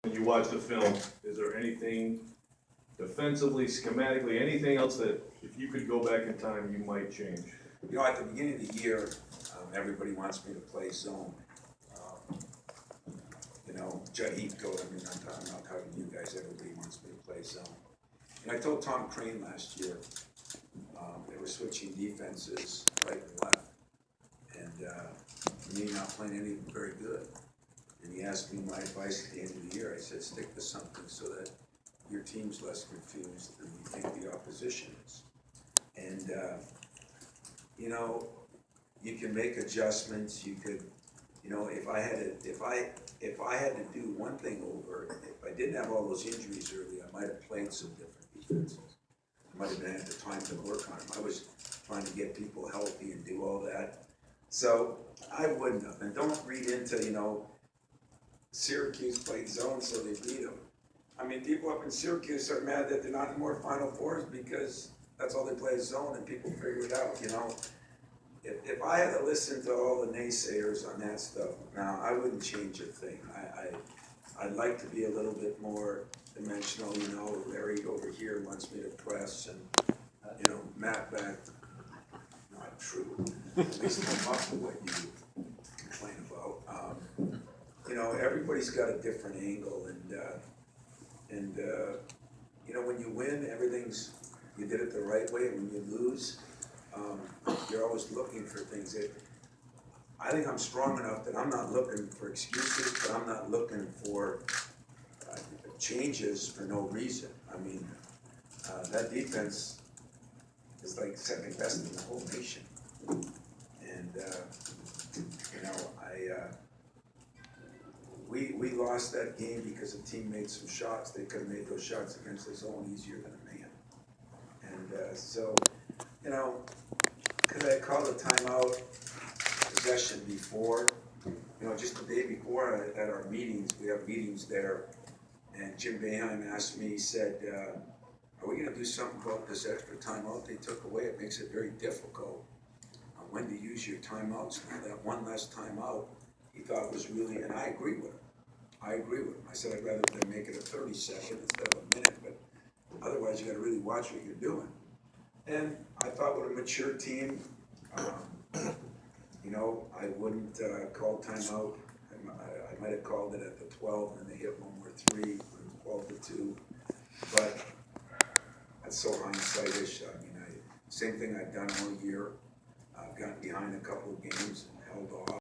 When you watch the film, is there anything defensively, schematically, anything else that if you could go back in time, you might change? You know, at the beginning of the year, everybody wants me to play zone. You know, Judd Heathcote, I'm not talking to you guys, everybody wants me to play zone. And I told Tom Crane last year, they were switching defenses right and left. And me not playing anything very good. And he asked me my advice at the end of the year. I said, stick to something so that your team's less confused than you think the opposition is. And, you know, you can make adjustments. You could, you know, if I had to do one thing over, if I didn't have all those injuries early, I might have played some different defenses. I might have been had the time to work on them. I was trying to get people healthy and do all that. So I wouldn't have. And don't read into, you know, Syracuse played zone so they beat them. I mean, people up in Syracuse are mad that they're not in more Final Fours because that's all they play is zone and people figure it out, you know. If I had to listen to all the naysayers on that stuff, now I wouldn't change a thing. I'd like to be a little bit more dimensional, you know. Larry over here wants me to press and, you know, Matt back. Not true. At least come up with what you complain about. You know, everybody's got a different angle, and you know, when you win, you did it the right way, and when you lose, you're always looking for things. I think I'm strong enough that I'm not looking for excuses, but I'm not looking for changes for no reason. I mean, that defense is like second best in the whole nation, and you know, we lost that game because the team made some shots. They could have made those shots against the zone easier than a man. And so, you know, could I call a timeout possession before? You know, just the day before at our meetings, we have meetings there, and Jim Boeheim asked me, he said, are we going to do something about this extra timeout they took away? It makes it very difficult when to use your timeouts. Now that one less timeout, he thought was really, and I agree with him. I said I'd rather than make it a 30-second instead of a minute, but otherwise you got to really watch what you're doing. And I thought with a mature team, you know, I wouldn't call timeout. I might have called it at the 12, and they hit one more three, 12-2. But that's so hindsight-ish. I mean, same thing I've done all year. I've gotten behind a couple of games and held off.